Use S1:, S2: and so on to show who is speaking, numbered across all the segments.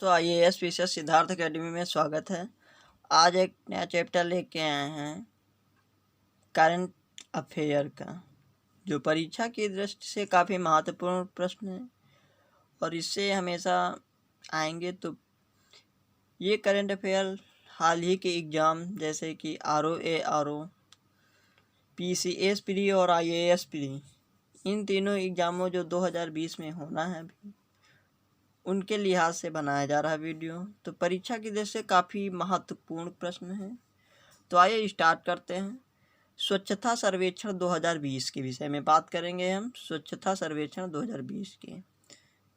S1: दोस्तों IAS विषय Siddharth academy में स्वागत है। आज एक नया चैप्टर लेके आए हैं करंट अफेयर का, जो परीक्षा की दृष्टि से काफ़ी महत्वपूर्ण प्रश्न है और इससे हमेशा आएंगे। तो ये करंट अफेयर हाल ही के एग्ज़ाम जैसे कि RO PCS प्री और IAS प्री, इन तीनों एग्ज़ामों जो 2020 में होना है उनके लिहाज से बनाया जा रहा वीडियो। तो परीक्षा की दृष्टि से काफ़ी महत्वपूर्ण प्रश्न है। तो आइए स्टार्ट करते हैं। स्वच्छता सर्वेक्षण 2020 के विषय में बात करेंगे हम, स्वच्छता सर्वेक्षण 2020 के।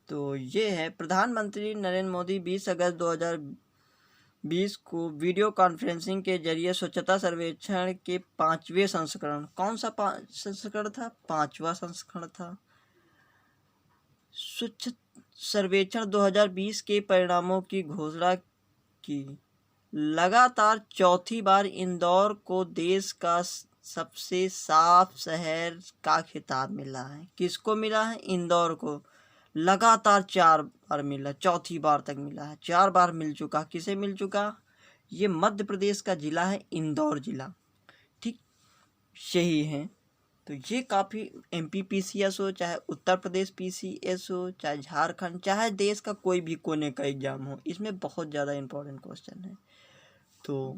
S1: तो ये है, प्रधानमंत्री नरेंद्र मोदी 20 अगस्त 2020 को वीडियो कॉन्फ्रेंसिंग के जरिए स्वच्छता सर्वेक्षण के 5वें संस्करण, कौन सा संस्करण था? 5वां संस्करण था। स्वच्छ सर्वेक्षण 2020 के परिणामों की घोषणा की। लगातार चौथी बार इंदौर को देश का सबसे साफ शहर का खिताब मिला है। किसको मिला है? इंदौर को। लगातार 4 बार मिला, चौथी बार तक मिला है, 4 बार मिल चुका। किसे मिल चुका? ये मध्य प्रदेश का जिला है, इंदौर जिला। ठीक, यही है। तो ये काफ़ी MP PCS हो, चाहे उत्तर प्रदेश PCS हो, चाहे झारखंड, चाहे देश का कोई भी कोने का एग्ज़ाम हो, इसमें बहुत ज़्यादा इम्पोर्टेंट क्वेश्चन है, तो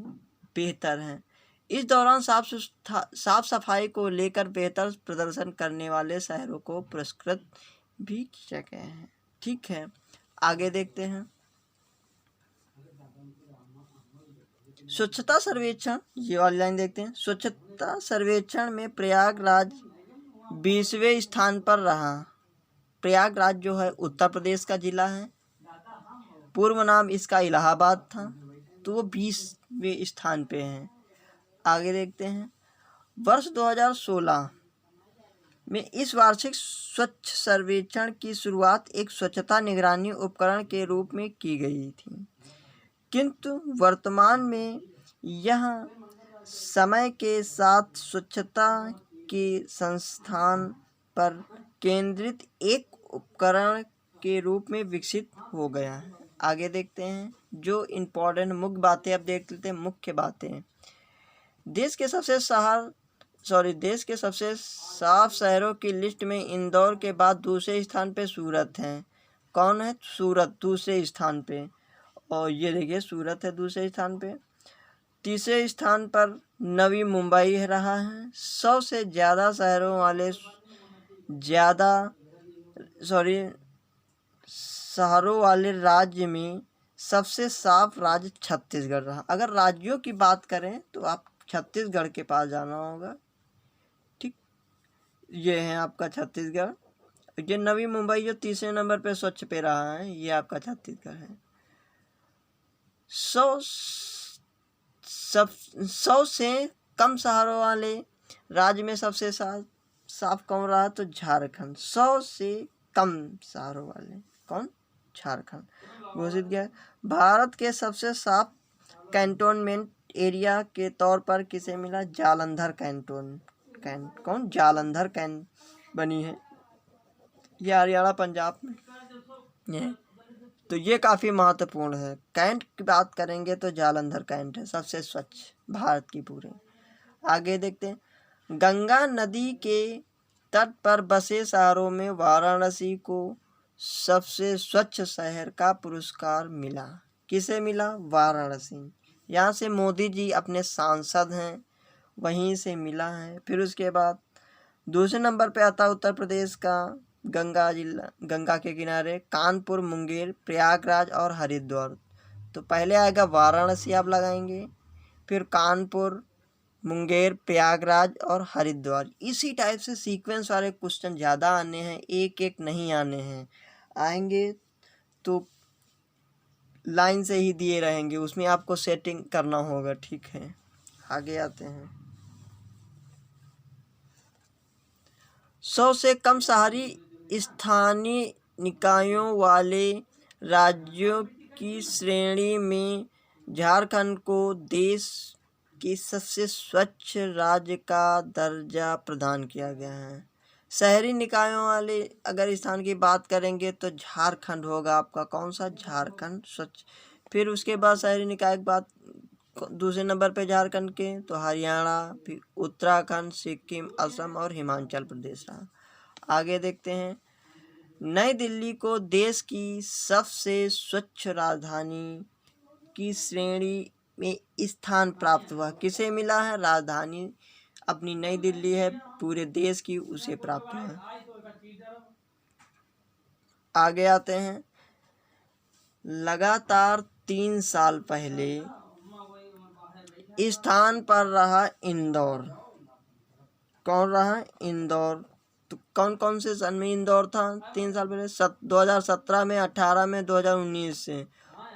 S1: बेहतर है। इस दौरान साफ सफाई को लेकर बेहतर प्रदर्शन करने वाले शहरों को पुरस्कृत भी किया गया है। ठीक है, आगे देखते हैं। स्वच्छता सर्वेक्षण, ये वाली लाइन देखते हैं। स्वच्छता सर्वेक्षण में प्रयागराज 20वें स्थान पर रहा। प्रयागराज जो है उत्तर प्रदेश का जिला है, पूर्व नाम इसका इलाहाबाद था, तो वो 20वें स्थान पे है। आगे देखते हैं। वर्ष 2016 में इस वार्षिक स्वच्छ सर्वेक्षण की शुरुआत एक स्वच्छता निगरानी उपकरण के रूप में की गई थी, किंतु वर्तमान में यह समय के साथ स्वच्छता के संस्थान पर केंद्रित एक उपकरण के रूप में विकसित हो गया है। आगे देखते हैं जो इम्पोर्टेंट मुख्य बातें, अब देख लेते हैं मुख्य बातें। देश के सबसे साफ शहरों की लिस्ट में इंदौर के बाद दूसरे स्थान पे सूरत है। कौन है? सूरत दूसरे स्थान पे, और ये देखिए सूरत है दूसरे स्थान पे। तीसरे स्थान पर नवी मुंबई रहा है। 100 से ज़्यादा शहरों वाले शहरों वाले राज्य में सबसे साफ राज्य छत्तीसगढ़ रहा। अगर राज्यों की बात करें तो आप छत्तीसगढ़ के पास जाना होगा। ठीक, ये है आपका छत्तीसगढ़। ये नवी मुंबई जो तीसरे नंबर पे स्वच्छ पे रहा है, ये आपका छत्तीसगढ़ है। 100 से कम शहरों वाले राज्य में सबसे साफ कौन रहा? तो झारखंड। 100 से कम शहरों वाले कौन? झारखंड घोषित किया। भारत के सबसे साफ कैंटोनमेंट एरिया के तौर पर किसे मिला? जालंधर कौन? जालंधर बनी है, ये हरियाणा पंजाब में ये। तो ये काफ़ी महत्वपूर्ण है। कैंट की बात करेंगे तो जालंधर कैंट है सबसे स्वच्छ भारत की पूरे। आगे देखते हैं। गंगा नदी के तट पर बसे शहरों में वाराणसी को सबसे स्वच्छ शहर का पुरस्कार मिला। किसे मिला? वाराणसी। यहाँ से मोदी जी अपने सांसद हैं, वहीं से मिला है। फिर उसके बाद दूसरे नंबर पे आता उत्तर प्रदेश का गंगा के किनारे कानपुर, मुंगेर, प्रयागराज और हरिद्वार। तो पहले आएगा वाराणसी, आप लगाएंगे, फिर कानपुर, मुंगेर, प्रयागराज और हरिद्वार। इसी टाइप से सीक्वेंस वाले क्वेश्चन ज़्यादा आने हैं, एक एक नहीं आने हैं। आएंगे तो लाइन से ही दिए रहेंगे, उसमें आपको सेटिंग करना होगा। ठीक है, आगे आते हैं। 100 से कम शहरी स्थानीय निकायों वाले राज्यों की श्रेणी में झारखंड को देश के सबसे स्वच्छ राज्य का दर्जा प्रदान किया गया है। शहरी निकायों वाले अगर स्थान की बात करेंगे तो झारखंड होगा आपका, कौन सा, झारखंड स्वच्छ। फिर उसके बाद शहरी निकाय की बात दूसरे नंबर पे झारखंड के, तो हरियाणा, फिर उत्तराखंड, सिक्किम, असम और हिमाचल प्रदेश रहा। आगे देखते हैं, नई दिल्ली को देश की सबसे स्वच्छ राजधानी की श्रेणी में स्थान प्राप्त हुआ। किसे मिला है? राजधानी अपनी नई दिल्ली है, पूरे देश की, उसे प्राप्त हुआ। आगे आते हैं, लगातार 3 साल पहले स्थान पर रहा इंदौर। कौन रहा? इंदौर। तो कौन कौन से सन में इंदौर था 3 साल पहले? 2017 में, 18 में, 2019 से।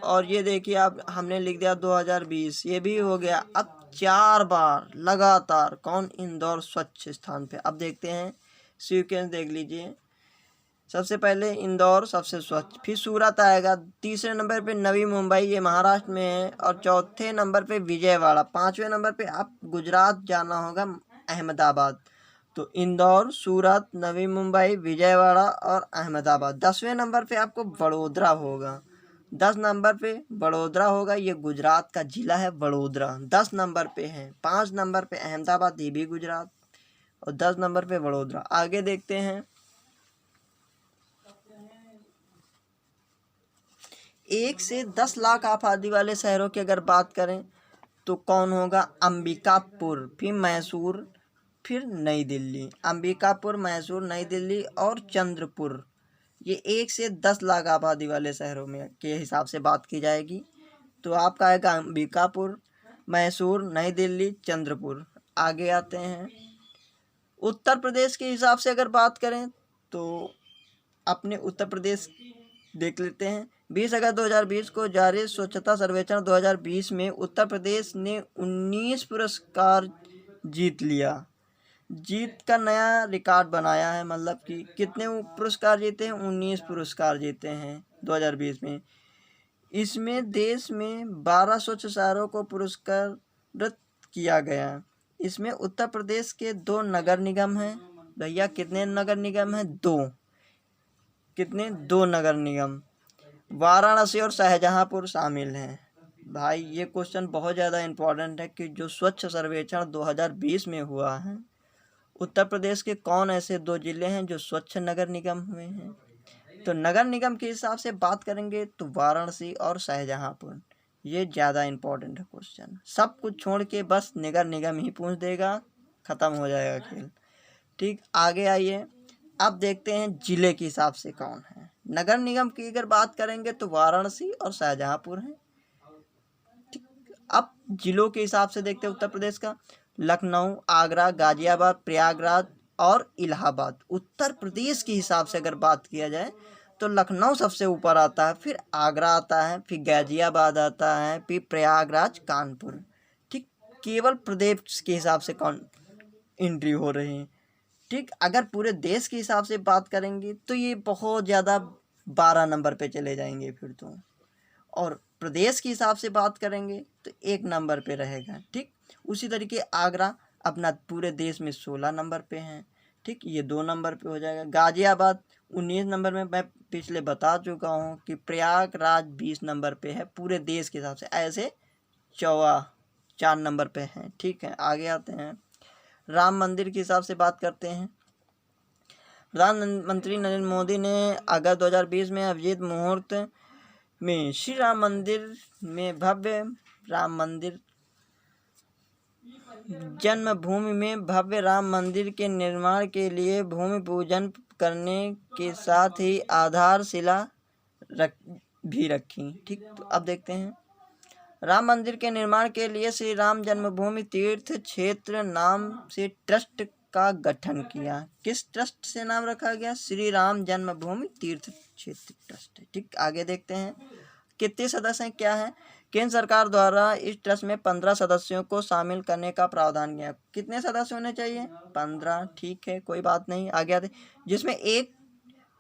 S1: और ये देखिए आप, हमने लिख दिया 2020, ये भी हो गया। अब 4 बार लगातार कौन? इंदौर स्वच्छ स्थान पे। अब देखते हैं सीक्वेंस, देख लीजिए। सबसे पहले इंदौर सबसे स्वच्छ, फिर सूरत आएगा, तीसरे नंबर पे नवी मुंबई, ये महाराष्ट्र में है, और चौथे नंबर पे विजयवाड़ा, पांचवें नंबर पे आप गुजरात जाना होगा, अहमदाबाद। तो इंदौर, सूरत, नवी मुंबई, विजयवाड़ा और अहमदाबाद। 10वें नंबर पे आपको वडोदरा होगा, 10 नंबर पे वडोदरा होगा, ये गुजरात का जिला है वडोदरा, 10 नंबर पे है। 5 नंबर पे अहमदाबाद, ये भी गुजरात, और 10 नंबर पे वडोदरा। आगे देखते हैं, 1 से 10 लाख आबादी वाले शहरों की अगर बात करें तो कौन होगा? अंबिकापुर, फिर मैसूर, फिर नई दिल्ली। अंबिकापुर, मैसूर, नई दिल्ली और चंद्रपुर, ये 1 से 10 लाख आबादी वाले शहरों में के हिसाब से बात की जाएगी। तो आपका आएगा अंबिकापुर, मैसूर, नई दिल्ली, चंद्रपुर। आगे आते हैं, उत्तर प्रदेश के हिसाब से अगर बात करें तो अपने उत्तर प्रदेश देख लेते हैं। 20 अगस्त 2020 को जारी स्वच्छता सर्वेक्षण 2020 में उत्तर प्रदेश ने 19 पुरस्कार जीत लिया। जीत का नया रिकॉर्ड बनाया है, मतलब कि कितने पुरस्कार जीते हैं? 19 पुरस्कार जीते हैं 2020 में। इसमें देश में 12 स्वच्छ शहरों को पुरस्कृत किया गया। इसमें उत्तर प्रदेश के 2 नगर निगम हैं। भैया कितने नगर निगम हैं? 2। कितने? 2 नगर निगम, वाराणसी और शाहजहांपुर शामिल हैं। भाई ये क्वेश्चन बहुत ज़्यादा इम्पोर्टेंट है कि जो स्वच्छ सर्वेक्षण 2020 में हुआ है, उत्तर प्रदेश के कौन ऐसे 2 जिले हैं जो स्वच्छ नगर निगम हुए हैं? तो नगर निगम के हिसाब से बात करेंगे तो वाराणसी और शाहजहांपुर, ये ज़्यादा इम्पोर्टेंट है क्वेश्चन। सब कुछ छोड़ के बस नगर निगम ही पूछ देगा, ख़त्म हो जाएगा खेल। ठीक, आगे आइए, अब देखते हैं जिले के हिसाब से कौन है। नगर निगम की अगर बात करेंगे तो वाराणसी और शाहजहांपुर हैं। ठीक, अब जिलों के हिसाब से देखते हैं उत्तर प्रदेश का, लखनऊ, आगरा, गाजियाबाद, प्रयागराज और इलाहाबाद। उत्तर प्रदेश के हिसाब से अगर बात किया जाए तो लखनऊ सबसे ऊपर आता है, फिर आगरा आता है, फिर गाजियाबाद आता है, फिर प्रयागराज, कानपुर। ठीक, केवल प्रदेश के हिसाब से कौन एंट्री हो रही है। ठीक, अगर पूरे देश के हिसाब से बात करेंगे तो ये बहुत ज़्यादा 12 नंबर पे चले जाएंगे फिर तो, और प्रदेश के हिसाब से बात करेंगे तो 1 नंबर पे रहेगा। ठीक, उसी तरीके आगरा अपना पूरे देश में 16 नंबर पे हैं। ठीक, ये 2 नंबर पे हो जाएगा। गाजियाबाद 19 नंबर में, मैं पिछले बता चुका हूँ कि प्रयागराज 20 नंबर पे है पूरे देश के हिसाब से, ऐसे 4 नंबर पे हैं। ठीक है, आगे आते हैं, राम मंदिर के हिसाब से बात करते हैं। प्रधानमंत्री नरेंद्र मोदी ने अगस्त 2020 में अभिजीत मुहूर्त में श्री राम मंदिर में भव्य राम मंदिर जन्मभूमि में भव्य राम मंदिर के निर्माण के लिए भूमि पूजन करने के साथ ही आधारशिला भी रखी। ठीक, तो अब देखते हैं, राम मंदिर के निर्माण के लिए श्री राम जन्मभूमि तीर्थ क्षेत्र नाम से ट्रस्ट का गठन किया। किस ट्रस्ट से नाम रखा गया? श्री राम जन्मभूमि तीर्थ क्षेत्र ट्रस्ट। ठीक, आगे देखते हैं, कितने सदस्य हैं, क्या है? केंद्र सरकार द्वारा इस ट्रस्ट में 15 सदस्यों को शामिल करने का प्रावधान किया। कितने सदस्य होने चाहिए? 15। ठीक है, कोई बात नहीं, आगे आते, जिसमें एक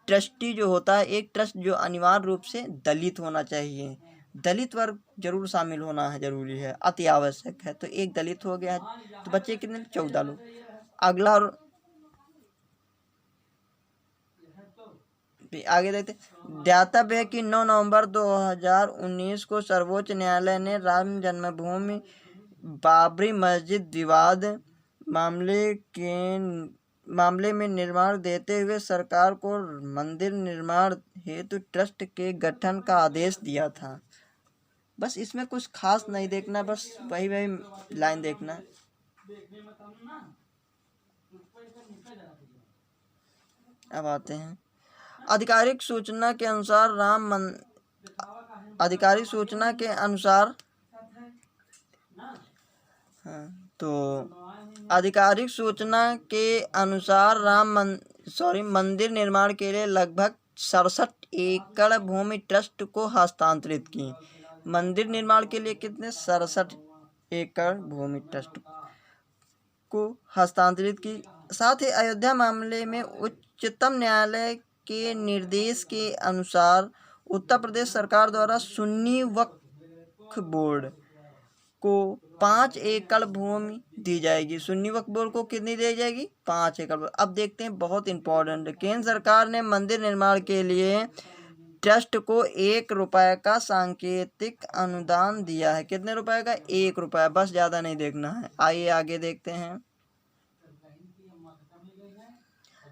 S1: ट्रस्टी जो होता है, एक ट्रस्ट जो अनिवार्य रूप से दलित होना चाहिए, दलित वर्ग जरूर शामिल होना है, जरूरी है, अति आवश्यक है। तो एक दलित हो गया, तो बच्चे कितने? 14 लोग। अगला, आगे देखते, ध्यातव्य है कि 9 नवंबर 2019 को सर्वोच्च न्यायालय ने राम जन्मभूमि बाबरी मस्जिद विवाद मामले में निर्माण देते हुए सरकार को मंदिर निर्माण हेतु ट्रस्ट के गठन का आदेश दिया था। बस इसमें कुछ खास नहीं देखना, बस वही लाइन देखना। अब आते हैं आधिकारिक सूचना के अनुसार मंदिर निर्माण के लिए लगभग 67 एकड़ भूमि ट्रस्ट को हस्तांतरित की। मंदिर निर्माण के लिए कितने? 67 एकड़ भूमि ट्रस्ट को हस्तांतरित की। साथ ही अयोध्या मामले में उच्चतम न्यायालय के निर्देश के अनुसार उत्तर प्रदेश सरकार द्वारा सुन्नी वक्फ बोर्ड को 5 एकड़ भूमि दी जाएगी। सुन्नी वक्फ बोर्ड को कितनी दी जाएगी? 5 एकड़। अब देखते हैं, बहुत इंपॉर्टेंट, केंद्र सरकार ने मंदिर निर्माण के लिए ट्रस्ट को 1 रुपये का सांकेतिक अनुदान दिया है। कितने रुपए का? 1 रुपया, बस ज़्यादा नहीं देखना है। आइए आगे देखते हैं।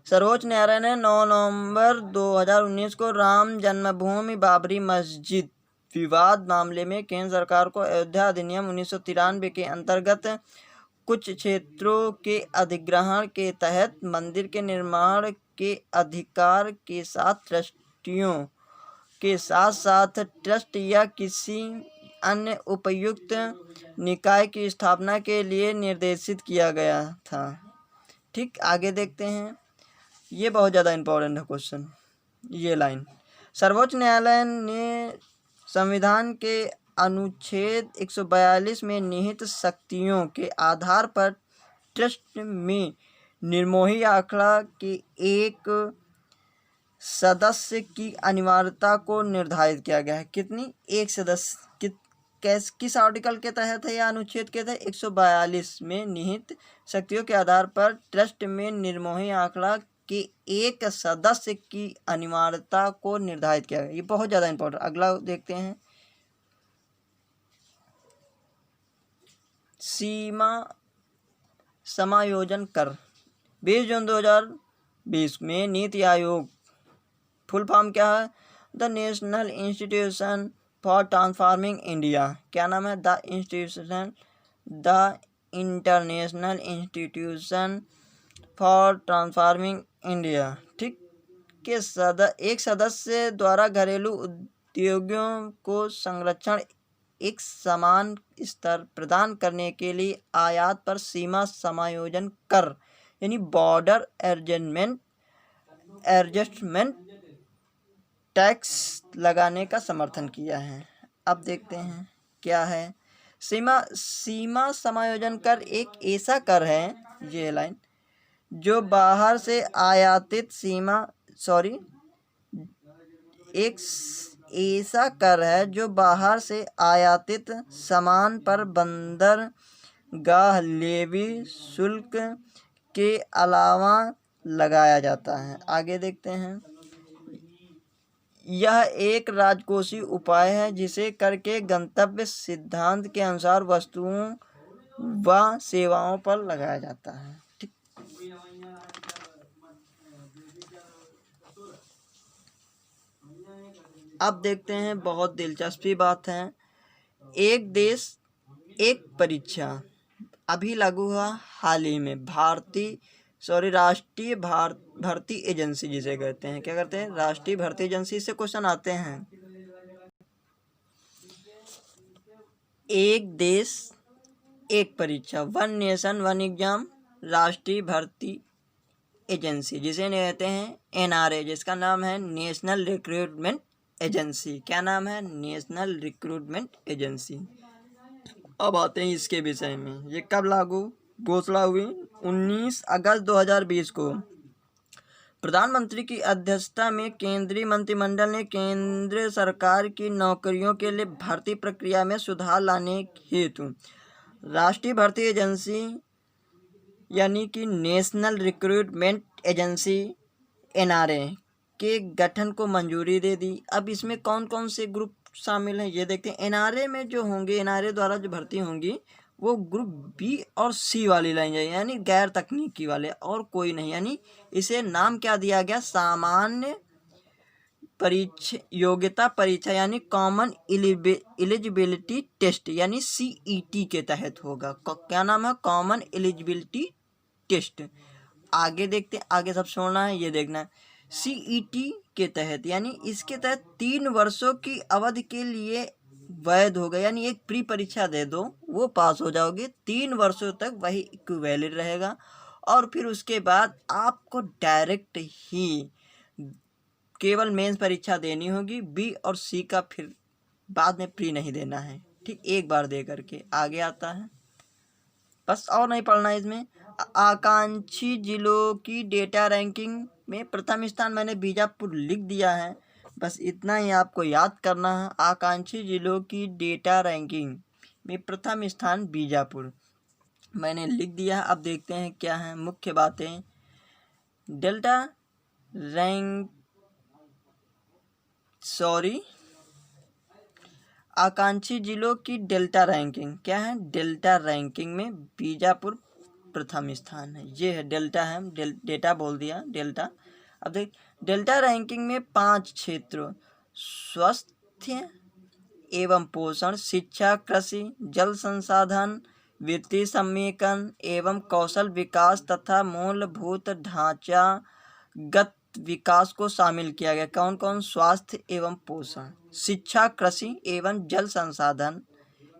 S1: सर्वोच्च न्यायालय ने 9 नवंबर 2019 को राम जन्मभूमि बाबरी मस्जिद विवाद मामले में केंद्र सरकार को अयोध्या अधिनियम 1993 के अंतर्गत कुछ क्षेत्रों के अधिग्रहण के तहत मंदिर के निर्माण के अधिकार के साथ ट्रस्टियों के साथ साथ ट्रस्ट या किसी अन्य उपयुक्त निकाय की स्थापना के लिए निर्देशित किया गया था। ठीक, आगे देखते हैं। ये बहुत ज़्यादा इम्पोर्टेंट है क्वेश्चन, ये लाइन। सर्वोच्च न्यायालय ने संविधान के अनुच्छेद 142 में निहित शक्तियों के आधार पर ट्रस्ट में निर्मोही आंकड़ा के एक सदस्य की अनिवार्यता को निर्धारित किया गया है। कितनी? एक सदस्य। किस आर्टिकल के तहत है या अनुच्छेद के तहत? 142 में निहित शक्तियों के आधार पर ट्रस्ट में निर्मोही आंकड़ा के एक सदस्य की अनिवार्यता को निर्धारित किया गया। ये बहुत ज़्यादा इंपॉर्टेंट। अगला देखते हैं, सीमा समायोजन कर। 20 जून 2020 में नीति आयोग, फुल फॉर्म क्या है? The national institution for transforming India. क्या नाम है? The international institution for transforming India. ठीक, के एक सदस्य द्वारा घरेलू उद्योगों को संरक्षण एक समान स्तर प्रदान करने के लिए आयात पर सीमा समायोजन कर यानी बॉर्डर एडजस्टमेंट टैक्स लगाने का समर्थन किया है। अब देखते हैं क्या है। सीमा समायोजन कर एक ऐसा कर है, ये लाइन, जो बाहर से आयातित एक ऐसा कर है जो बाहर से आयातित सामान पर बंदरगाह लेवी शुल्क के अलावा लगाया जाता है। आगे देखते हैं। यह एक राजकोषीय उपाय है जिसे कर के गंतव्य सिद्धांत के अनुसार वस्तुओं व सेवाओं पर लगाया जाता है। ठीक, अब देखते हैं, बहुत दिलचस्पी बात है। एक देश एक परीक्षा अभी लागू हुआ हाल ही में। राष्ट्रीय भर्ती एजेंसी जिसे कहते हैं, क्या करते हैं? राष्ट्रीय भर्ती एजेंसी से क्वेश्चन आते हैं। एक देश एक परीक्षा, 1 नेशन 1 एग्जाम, राष्ट्रीय भर्ती एजेंसी जिसे कहते हैं NRA, जिसका नाम है नेशनल रिक्रूटमेंट एजेंसी। क्या नाम है? National recruitment agency. अब आते हैं इसके विषय में। ये कब लागू घोषणा हुई? 19 अगस्त 2020 को प्रधानमंत्री की अध्यक्षता में केंद्रीय मंत्रिमंडल ने केंद्र सरकार की नौकरियों के लिए भर्ती प्रक्रिया में सुधार लाने हेतु राष्ट्रीय भर्ती एजेंसी यानी कि नेशनल रिक्रूटमेंट एजेंसी NRA के गठन को मंजूरी दे दी। अब इसमें कौन कौन से ग्रुप शामिल हैं ये देखते हैं। एनआरए में जो होंगे, एनआरए द्वारा जो भर्ती होंगी वो ग्रुप बी और सी वाली लाइन जाएगी, यानी गैर तकनीकी वाले, और कोई नहीं। यानी इसे नाम क्या दिया गया, सामान्य परीक्षा योग्यता परीक्षा, यानी कॉमन एलिजिबिलिटी टेस्ट, यानी सीईटी के तहत होगा। क्या नाम है, कॉमन एलिजिबिलिटी टेस्ट। आगे देखते हैं, आगे सब छोड़ना है, ये देखना है। सीईटी के तहत, यानी इसके तहत 3 वर्षों की अवधि के लिए वैध होगा, यानी एक प्री परीक्षा दे दो वो पास हो जाओगे, 3 वर्षों तक वही इक्विवेलेंट रहेगा। और फिर उसके बाद आपको डायरेक्ट ही केवल मेंस परीक्षा देनी होगी, बी और सी का फिर बाद में प्री नहीं देना है, ठीक, एक बार दे करके। आगे आता है, बस और नहीं पढ़ना है इसमें। आकांक्षी जिलों की डेटा रैंकिंग में प्रथम स्थान मैंने बीजापुर लिख दिया है, बस इतना ही आपको याद करना है। आकांक्षी जिलों की डेटा रैंकिंग में प्रथम स्थान बीजापुर मैंने लिख दिया है। अब देखते हैं क्या है मुख्य बातें। डेल्टा रैंक आकांक्षी जिलों की डेल्टा रैंकिंग क्या है, डेल्टा रैंकिंग में बीजापुर प्रथम स्थान है। ये है डेल्टा, है डेटा बोल दिया, डेल्टा। अब देख, डेल्टा रैंकिंग में 5 क्षेत्रों स्वास्थ्य एवं पोषण, शिक्षा, कृषि, जल संसाधन, वित्तीय समेकन एवं कौशल विकास तथा मूलभूत ढांचागत विकास को शामिल किया गया। कौन कौन, स्वास्थ्य एवं पोषण, शिक्षा, कृषि एवं जल संसाधन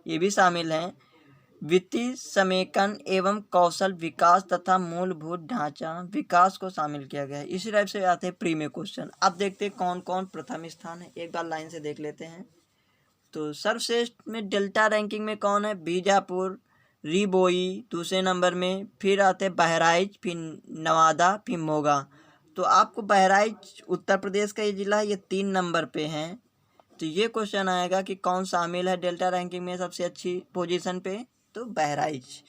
S1: ये भी शामिल हैं, वित्तीय समेकन एवं कौशल विकास तथा मूलभूत ढांचा विकास को शामिल किया गया है। इसी टाइप से आते हैं प्री में क्वेश्चन। अब देखते हैं कौन कौन प्रथम स्थान है, एक बार लाइन से देख लेते हैं। तो सर्वश्रेष्ठ में डेल्टा रैंकिंग में कौन है, बीजापुर, रिबोई दूसरे नंबर में, फिर आते बहराइच, फिर नवादा, फिर मोगा। तो आपको बहराइच उत्तर प्रदेश का ये जिला है, ये 3 नंबर पे है। तो ये क्वेश्चन आएगा कि कौन शामिल है डेल्टा रैंकिंग में सबसे अच्छी पोजीशन पे, तो बहराइच,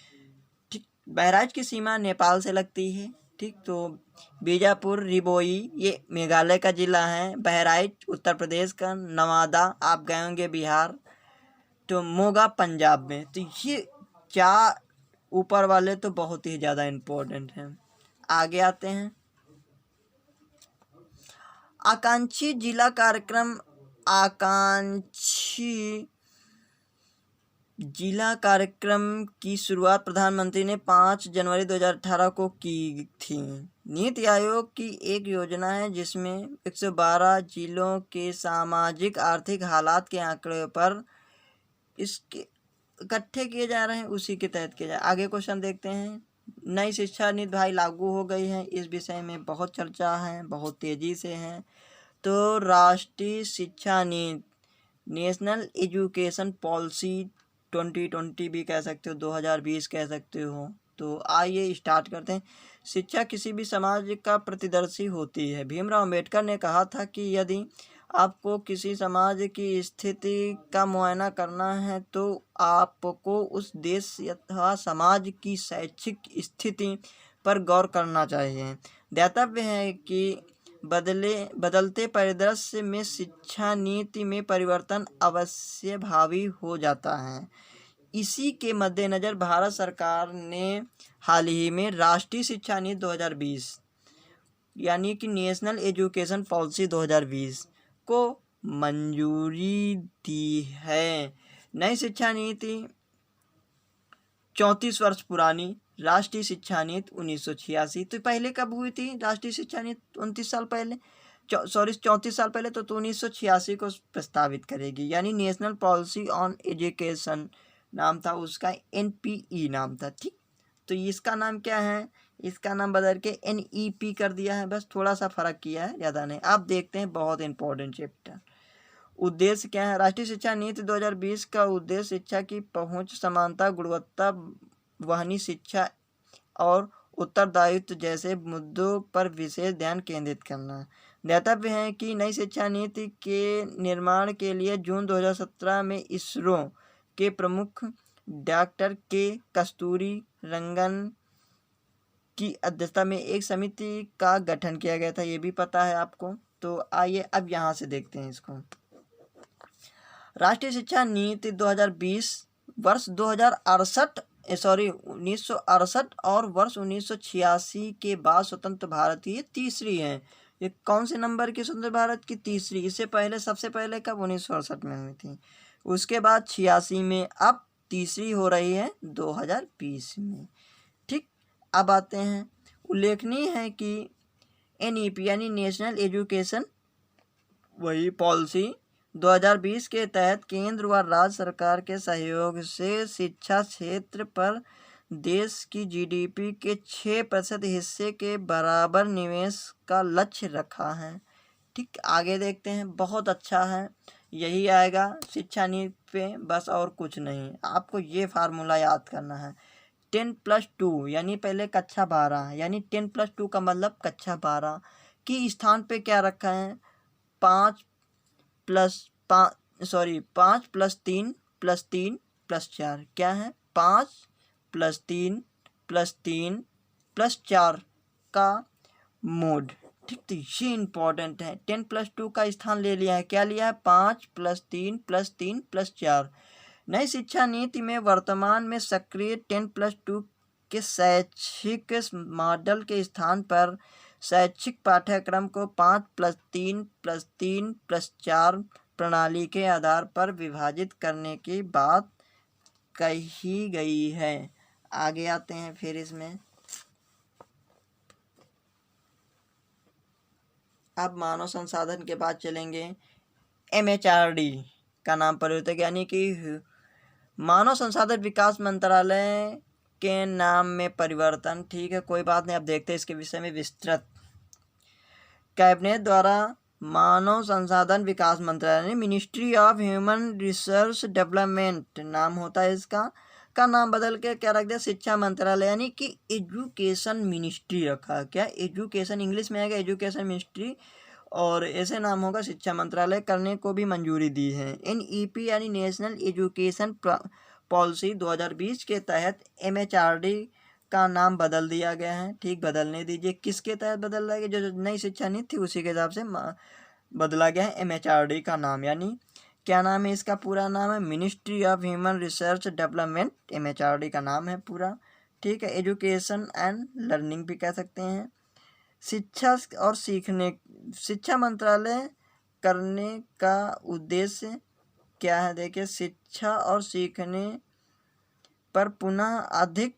S1: ठीक। बहराइच की सीमा नेपाल से लगती है, ठीक। तो बीजापुर, रिबोई ये मेघालय का जिला है, बहराइच उत्तर प्रदेश का, नवादा आप गए होंगे बिहार, तो मोगा पंजाब में। तो ये 4 ऊपर वाले तो बहुत ही ज़्यादा इम्पोर्टेंट हैं। आगे आते हैं, आकांक्षी जिला कार्यक्रम। आकांक्षी जिला कार्यक्रम की शुरुआत प्रधानमंत्री ने 5 जनवरी 2018 को की थी। नीति आयोग की एक योजना है जिसमें 112 जिलों के सामाजिक आर्थिक हालात के आंकड़े पर इसके इकट्ठे किए जा रहे हैं, उसी के तहत किया जाए। आगे क्वेश्चन देखते हैं। नई शिक्षा नीति भाई लागू हो गई है, इस विषय में बहुत चर्चा है, बहुत तेज़ी से है। तो राष्ट्रीय शिक्षा नीति, नेशनल एजुकेशन पॉलिसी 2020 भी कह सकते हो, 2020 कह सकते हो। तो आइए स्टार्ट करते हैं। शिक्षा किसी भी समाज का प्रतिदर्शी होती है। भीमराव अम्बेडकर ने कहा था कि यदि आपको किसी समाज की स्थिति का मुआयना करना है तो आपको उस देश या समाज की शैक्षिक स्थिति पर गौर करना चाहिए। ध्यातव्य है कि बदलते परिदृश्य में शिक्षा नीति में परिवर्तन अवश्य भावी हो जाता है। इसी के मद्देनज़र भारत सरकार ने हाल ही में राष्ट्रीय शिक्षा नीति 2020 यानी कि नेशनल एजुकेशन पॉलिसी 2020 को मंजूरी दी है। नई शिक्षा नीति 34 वर्ष पुरानी, राष्ट्रीय शिक्षा नीति 1986। तो पहले कब हुई थी राष्ट्रीय शिक्षा नीति, 29 साल पहले, 34 साल पहले। तो 1986 को प्रस्तावित करेगी, यानी नेशनल पॉलिसी ऑन एजुकेशन नाम था उसका, NPE नाम था, ठीक। तो इसका नाम क्या है, इसका नाम बदल के NEP कर दिया है, बस थोड़ा सा फर्क किया है, ज़्यादा नहीं। अब देखते हैं बहुत इंपॉर्टेंट चैप्टर। उद्देश्य क्या है, राष्ट्रीय शिक्षा नीति 2020 का उद्देश्य शिक्षा की पहुंच, समानता, गुणवत्ता, वहनी शिक्षा और उत्तरदायित्व जैसे मुद्दों पर विशेष ध्यान केंद्रित करना। ध्यातव्य है कि नई शिक्षा नीति के निर्माण के लिए जून 2017 में इसरो के प्रमुख डॉक्टर के कस्तूरी रंगन की अध्यक्षता में एक समिति का गठन किया गया था, ये भी पता है आपको। तो आइए अब यहाँ से देखते हैं इसको। राष्ट्रीय शिक्षा नीति 2020 वर्ष 1968 और वर्ष 1986 के बाद स्वतंत्र भारत की तीसरी है। ये कौन से नंबर की स्वतंत्र भारत की तीसरी? इससे पहले सबसे पहले कब 1968 में हुई थी, उसके बाद 86 में, अब तीसरी हो रही है 2020 में। ठीक, अब आते हैं। उल्लेखनीय है कि NEP यानी नेशनल एजुकेशन वही पॉलिसी 2020 के तहत केंद्र व राज्य सरकार के सहयोग से शिक्षा क्षेत्र पर देश की GDP के 6% हिस्से के बराबर निवेश का लक्ष्य रखा है। ठीक, आगे देखते हैं। बहुत अच्छा है, यही आएगा शिक्षा नीति पे, बस और कुछ नहीं। आपको ये फार्मूला याद करना है। 10+2 यानी पहले कक्षा 12, यानी 10+2 का मतलब कक्षा 12 की स्थान पे क्या रखा है? 5 + 3 + 3 + 4 क्या है? 5 + 3 + 3 + 4 का मोड। ठीक, तो ये इंपॉर्टेंट है। 10+2 का स्थान ले लिया है, क्या लिया है? 5 + 3 + 3 + 4। नई शिक्षा नीति में वर्तमान में सक्रिय 10+2 के शैक्षिक मॉडल के स्थान पर शैक्षिक पाठ्यक्रम को 5 + 3 + 3 + 4 प्रणाली के आधार पर विभाजित करने की बात कही गई है। आगे आते हैं फिर इसमें। अब मानव संसाधन के बाद चलेंगे। MHRD का नाम परिवर्तन, यानी कि मानव संसाधन विकास मंत्रालय के नाम में परिवर्तन। ठीक है, कोई बात नहीं। अब देखते हैं इसके विषय में विस्तृत। कैबिनेट द्वारा मानव संसाधन विकास मंत्रालय, ministry of human resource development नाम होता है इसका, का नाम बदल के क्या रख दिया? शिक्षा मंत्रालय, यानी कि एजुकेशन मिनिस्ट्री रखा। क्या? एजुकेशन, इंग्लिश में आएगा एजुकेशन मिनिस्ट्री, और ऐसे नाम होगा शिक्षा मंत्रालय, करने को भी मंजूरी दी है। NEP यानी नेशनल एजुकेशन पॉलिसी 2020 के तहत MHRD का नाम बदल दिया गया है। ठीक, बदलने दीजिए। किसके तहत बदल दिया गया? जो नई शिक्षा नीति थी उसी के हिसाब से बदला गया है MHRD का नाम। यानी क्या नाम है इसका? पूरा नाम है ministry of human resource development, MHRD का नाम है पूरा। ठीक है, एजुकेशन एंड लर्निंग भी कह सकते हैं। शिक्षा और सीखने, शिक्षा मंत्रालय करने का उद्देश्य क्या है? देखिए, शिक्षा और सीखने पर पुनः अधिक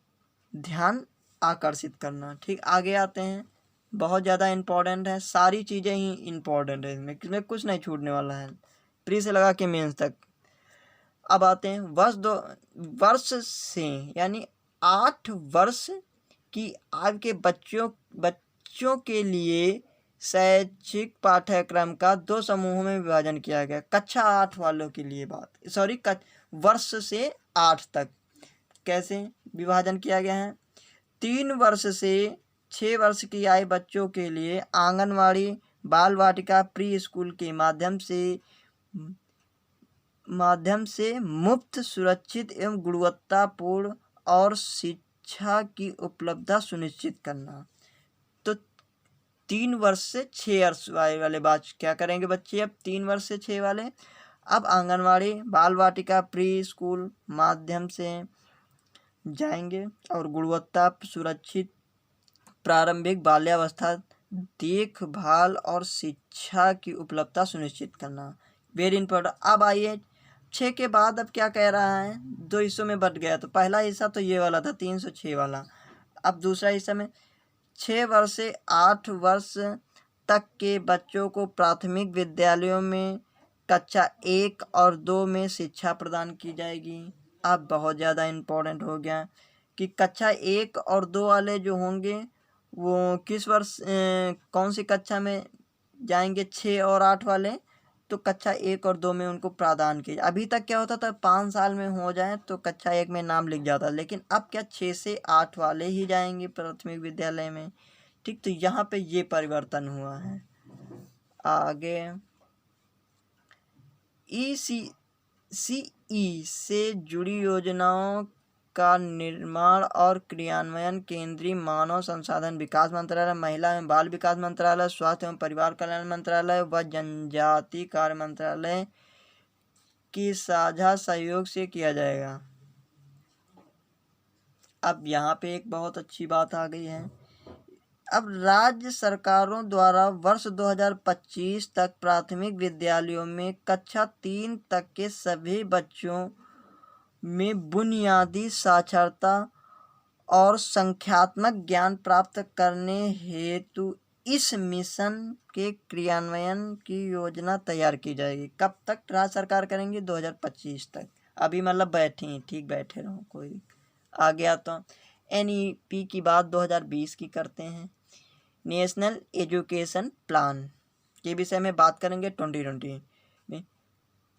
S1: ध्यान आकर्षित करना। ठीक, आगे आते हैं। बहुत ज़्यादा इम्पोर्टेंट है, सारी चीज़ें ही इम्पोर्टेंट है इसमें कुछ नहीं छूटने वाला है, प्री से लगा के मेंस तक। अब आते हैं वर्ष से, यानी 8 वर्ष की आयु के बच्चों के लिए शैक्षिक पाठ्यक्रम का 2 समूहों में विभाजन किया गया। कक्षा 8 वालों के लिए वर्ष से 8 तक कैसे विभाजन किया गया है? 3 वर्ष से 6 वर्ष की आयु बच्चों के लिए आंगनवाड़ी, बाल वाटिका, प्री स्कूल के माध्यम से मुफ्त, सुरक्षित एवं गुणवत्तापूर्ण और शिक्षा की उपलब्धता सुनिश्चित करना। तो 3 वर्ष से 6 वर्ष वाले बच्चे क्या करेंगे? बच्चे अब 3 वर्ष से 6 वाले अब आंगनवाड़ी, बाल वाटिका, प्री स्कूल माध्यम से जाएंगे और गुणवत्ता सुरक्षित प्रारंभिक बाल्यावस्था देखभाल और शिक्षा की उपलब्धता सुनिश्चित करना। Very important. अब आइए 6 के बाद अब क्या कह रहा है? 2 हिस्सों में बट गया। तो पहला हिस्सा तो ये वाला था 306 वाला। अब दूसरा हिस्सा में 6 वर्ष से 8 वर्ष तक के बच्चों को प्राथमिक विद्यालयों में कक्षा 1 और 2 में शिक्षा प्रदान की जाएगी। अब बहुत ज़्यादा इम्पोर्टेंट हो गया कि कक्षा 1 और 2 वाले जो होंगे वो किस वर्ष कौन सी कक्षा में जाएंगे? 6 और 8 वाले तो कक्षा 1 और 2 में उनको प्रदान किया। अभी तक क्या होता था? 5 साल में हो जाए तो कक्षा 1 में नाम लिख जाता, लेकिन अब क्या 6 से 8 वाले ही जाएंगे प्राथमिक विद्यालय में। ठीक, तो यहाँ पे ये परिवर्तन हुआ है। आगे ECE से जुड़ी योजनाओं का निर्माण और क्रियान्वयन केंद्रीय मानव संसाधन विकास मंत्रालय, महिला एवं बाल विकास मंत्रालय, स्वास्थ्य एवं परिवार कल्याण मंत्रालय व जनजाति कार्य मंत्रालय की साझा सहयोग से किया जाएगा। अब यहाँ पे एक बहुत अच्छी बात आ गई है। अब राज्य सरकारों द्वारा वर्ष 2025 तक प्राथमिक विद्यालयों में कक्षा 3 तक के सभी बच्चों में बुनियादी साक्षरता और संख्यात्मक ज्ञान प्राप्त करने हेतु इस मिशन के क्रियान्वयन की योजना तैयार की जाएगी। कब तक राज्य सरकार करेंगी? 2025 तक। अभी मतलब बैठे रहो, कोई आ गया तो NEP की बात 2020 की करते हैं। नेशनल एजुकेशन प्लान के विषय में बात करेंगे 2020 में।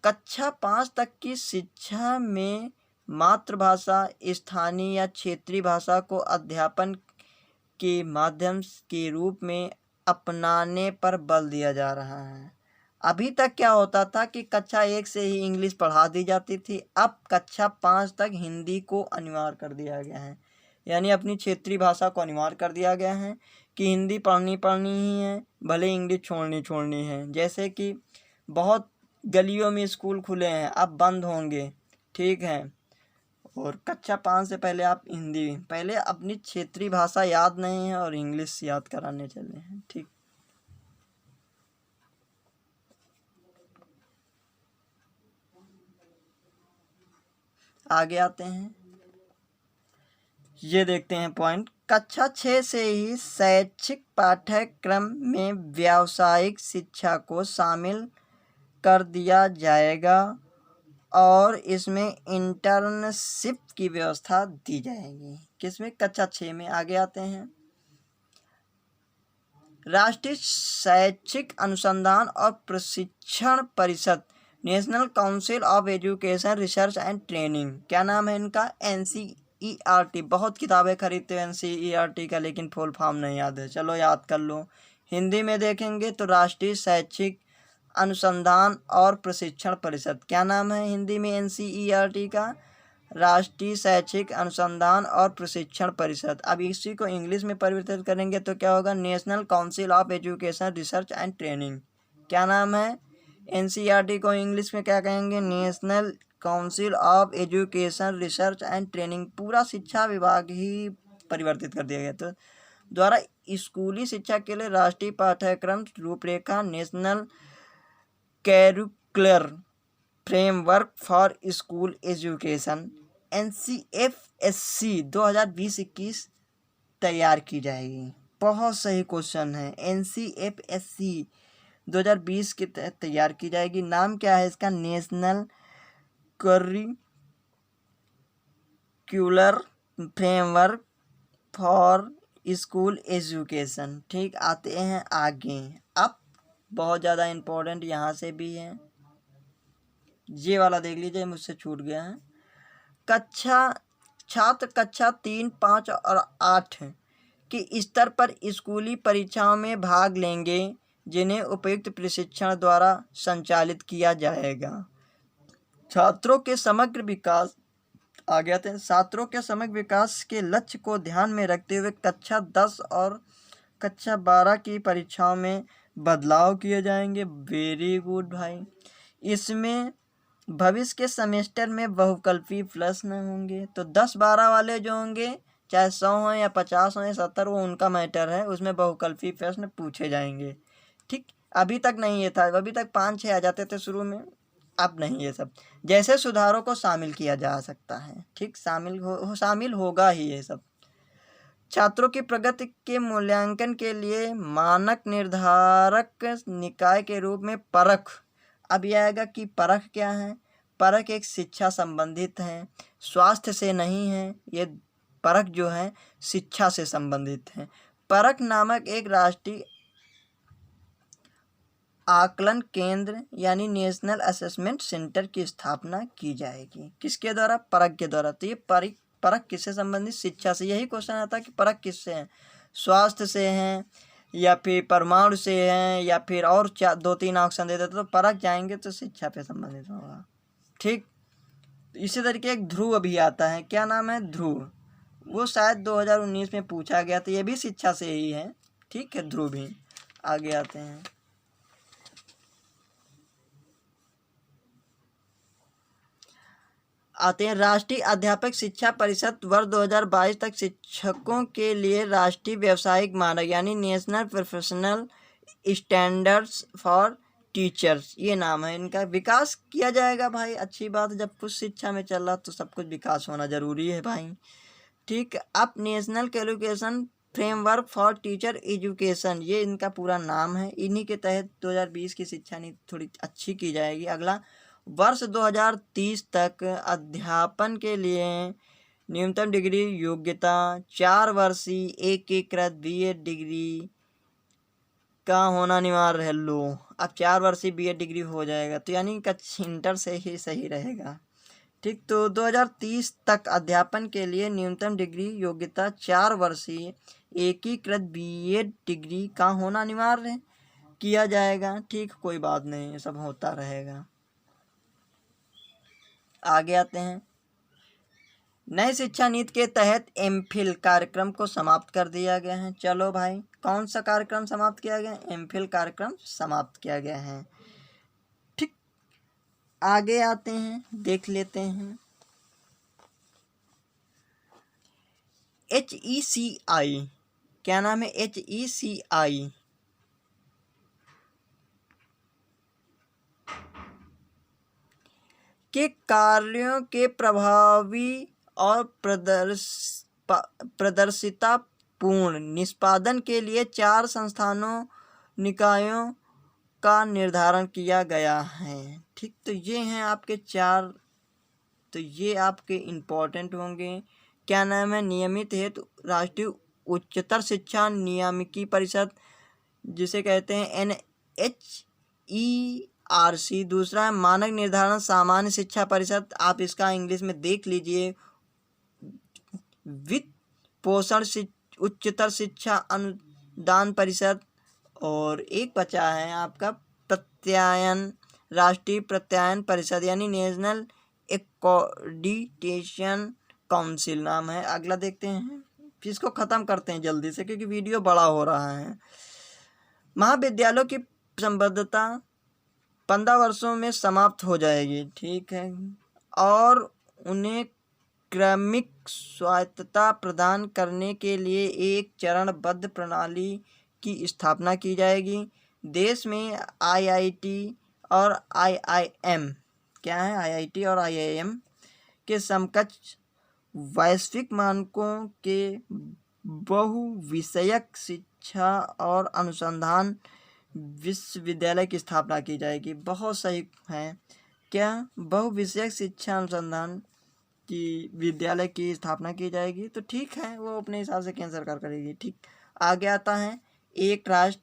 S1: कक्षा 5 तक की शिक्षा में मातृभाषा, स्थानीय या क्षेत्रीय भाषा को अध्यापन के माध्यम के रूप में अपनाने पर बल दिया जा रहा है। अभी तक क्या होता था कि कक्षा 1 से ही इंग्लिश पढ़ा दी जाती थी, अब कक्षा 5 तक हिंदी को अनिवार्य कर दिया गया है, यानी अपनी क्षेत्रीय भाषा को अनिवार्य कर दिया गया है कि हिंदी पढ़नी ही है, भले इंग्लिश छोड़नी है। जैसे कि बहुत गलियों में स्कूल खुले हैं, अब बंद होंगे, ठीक है। और कक्षा 5 से पहले आप हिंदी, पहले अपनी क्षेत्रीय भाषा याद नहीं है और इंग्लिश याद कराने चले हैं, ठीक। आगे आते हैं, ये देखते हैं पॉइंट। कक्षा 6 से ही शैक्षिक पाठ्यक्रम में व्यावसायिक शिक्षा को शामिल कर दिया जाएगा और इसमें इंटर्नशिप की व्यवस्था दी जाएगी। किसमें? कक्षा 6 में। आगे आते हैं, राष्ट्रीय शैक्षिक अनुसंधान और प्रशिक्षण परिषद, national council of education research and training, क्या नाम है इनका? NCERT। बहुत किताबें खरीदते हैं NCERT का, लेकिन फुल फॉर्म नहीं याद है, चलो याद कर लो। हिंदी में देखेंगे तो राष्ट्रीय शैक्षिक अनुसंधान और प्रशिक्षण परिषद, क्या नाम है हिंदी में NCERT का? राष्ट्रीय शैक्षिक अनुसंधान और प्रशिक्षण परिषद। अब इसी को इंग्लिश में परिवर्तित करेंगे तो क्या होगा? National council of education research and training, क्या नाम है? NCERT को इंग्लिश में क्या कहेंगे? National council of education research and training. पूरा शिक्षा विभाग ही परिवर्तित कर दिया गया। तो द्वारा स्कूली शिक्षा के लिए राष्ट्रीय पाठ्यक्रम रूपरेखा, national curricular framework for school education NCFSC 2020-21 तैयार की जाएगी। बहुत सही क्वेश्चन है, NCFSC 2020 के तहत तैयार की जाएगी। नाम क्या है इसका? National curricular framework for school education, ठीक। आते हैं आगे। अब बहुत ज़्यादा इम्पोर्टेंट यहाँ से भी है, ये वाला देख लीजिए, मुझसे छूट गया है। छात्र कक्षा 3, 5 और 8 के स्तर पर स्कूली परीक्षाओं में भाग लेंगे, जिन्हें उपयुक्त प्रशिक्षण द्वारा संचालित किया जाएगा। छात्रों के समग्र विकास, आ गया थे, छात्रों के समग्र विकास के लक्ष्य को ध्यान में रखते हुए कक्षा 10 और कक्षा 12 की परीक्षाओं में बदलाव किए जाएंगे। वेरी गुड भाई। इसमें भविष्य के सेमेस्टर में बहुकल्पीय प्रश्न होंगे, तो 10-12 वाले जो होंगे, चाहे 100 हो या 50 हो या 70, वो उनका मैटर है, उसमें बहुकल्पीय प्रश्न पूछे जाएंगे, ठीक। अभी तक नहीं ये था, अभी तक 5-6 आ जाते थे शुरू में, अब नहीं ये सब। जैसे सुधारों को शामिल किया जा सकता है, ठीक, शामिल होगा ही ये सब। छात्रों की प्रगति के मूल्यांकन के लिए मानक निर्धारक निकाय के रूप में परख। अब यह आएगा कि परख क्या है? परख एक शिक्षा संबंधित है, स्वास्थ्य से नहीं है। ये परख जो है शिक्षा से संबंधित है। परख नामक एक राष्ट्रीय आकलन केंद्र यानी नेशनल असेसमेंट सेंटर की स्थापना की जाएगी। किसके द्वारा? परख के द्वारा। तो ये परख किससे संबंधित? शिक्षा से। यही क्वेश्चन आता है कि परख किससे है, स्वास्थ्य से हैं या फिर परमाणु से हैं या फिर और 2-3 ऑप्शन दे देते, तो परख जाएंगे तो शिक्षा पे संबंधित होगा, ठीक। इसी तरीके एक ध्रुव भी आता है, क्या नाम है, ध्रुव, वो शायद 2019 में पूछा गया था, ये भी शिक्षा से ही है, ठीक है, ध्रुव भी। आगे आते हैं, राष्ट्रीय अध्यापक शिक्षा परिषद वर्ष 2022 तक शिक्षकों के लिए राष्ट्रीय व्यावसायिक मानक यानी national professional standards for teachers, ये नाम है इनका, विकास किया जाएगा भाई। अच्छी बात है, जब कुछ शिक्षा में चल रहा तो सब कुछ विकास होना जरूरी है भाई, ठीक। अब national calibration framework for teacher education, ये इनका पूरा नाम है, इन्हीं के तहत 2020 की शिक्षा नीति थोड़ी अच्छी की जाएगी। अगला, वर्ष 2030 तक अध्यापन के लिए न्यूनतम डिग्री योग्यता 4 वर्षीय एकीकृत बीएड डिग्री का होना अनिवार्य है। लो, अब 4 वर्षीय बीएड डिग्री हो जाएगा, तो यानी इंटर से ही सही रहेगा, ठीक। तो 2030 तक अध्यापन के लिए न्यूनतम डिग्री योग्यता 4 वर्षीय एकीकृत बीएड डिग्री का होना अनिवार्य किया जाएगा, ठीक। कोई बात नहीं, सब होता रहेगा। आगे आते हैं, नई शिक्षा नीति के तहत एमफिल कार्यक्रम को समाप्त कर दिया गया है। चलो भाई, कौन सा कार्यक्रम समाप्त किया गया, एमफिल कार्यक्रम समाप्त किया गया है, ठीक। आगे आते हैं, देख लेते हैं, HECI, क्या नाम है, HECI, के कार्यों के प्रभावी और प्रदर्शितापूर्ण निष्पादन के लिए 4 संस्थानों निकायों का निर्धारण किया गया है, ठीक। तो ये हैं आपके 4, तो ये आपके इम्पोर्टेंट होंगे। क्या नाम है, नियमित हेतु राष्ट्रीय उच्चतर शिक्षा नियामकी परिषद, जिसे कहते हैं NHERC। दूसरा है मानक निर्धारण सामान्य शिक्षा परिषद, आप इसका इंग्लिश में देख लीजिए, वित्त पोषण उच्चतर शिक्षा अनुदान परिषद। और एक बचा है आपका प्रत्यायन, राष्ट्रीय प्रत्यायन परिषद यानी नेशनल एक्रेडिटेशन काउंसिल नाम है। अगला देखते हैं, इसको ख़त्म करते हैं जल्दी से क्योंकि वीडियो बड़ा हो रहा है। महाविद्यालयों की संबद्धता 15 वर्षों में समाप्त हो जाएगी, ठीक है, और उन्हें क्रमिक स्वायत्तता प्रदान करने के लिए एक चरणबद्ध प्रणाली की स्थापना की जाएगी। देश में IIT और IIM, क्या है, IIT और IIM के समकक्ष वैश्विक मानकों के बहुविषयक शिक्षा और अनुसंधान विश्वविद्यालय की स्थापना की जाएगी। बहुत सही है, क्या, बहुविषयक शिक्षा अनुसंधान की विद्यालय की स्थापना की जाएगी, तो ठीक है, वो अपने हिसाब से केंद्र सरकार करेगी, ठीक। आगे आता है, एक राष्ट्र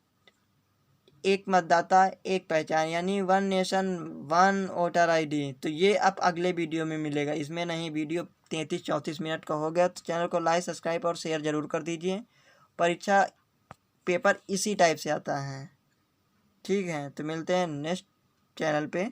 S1: एक मतदाता एक पहचान यानी 1 नेशन 1 वोटर ID। तो ये अब अगले वीडियो में मिलेगा, इसमें नहीं। वीडियो 33-34 मिनट का हो गया, तो चैनल को लाइक, सब्सक्राइब और शेयर ज़रूर कर दीजिए। परीक्षा पेपर इसी टाइप से आता है, ठीक है। तो मिलते हैं नेक्स्ट चैनल पे।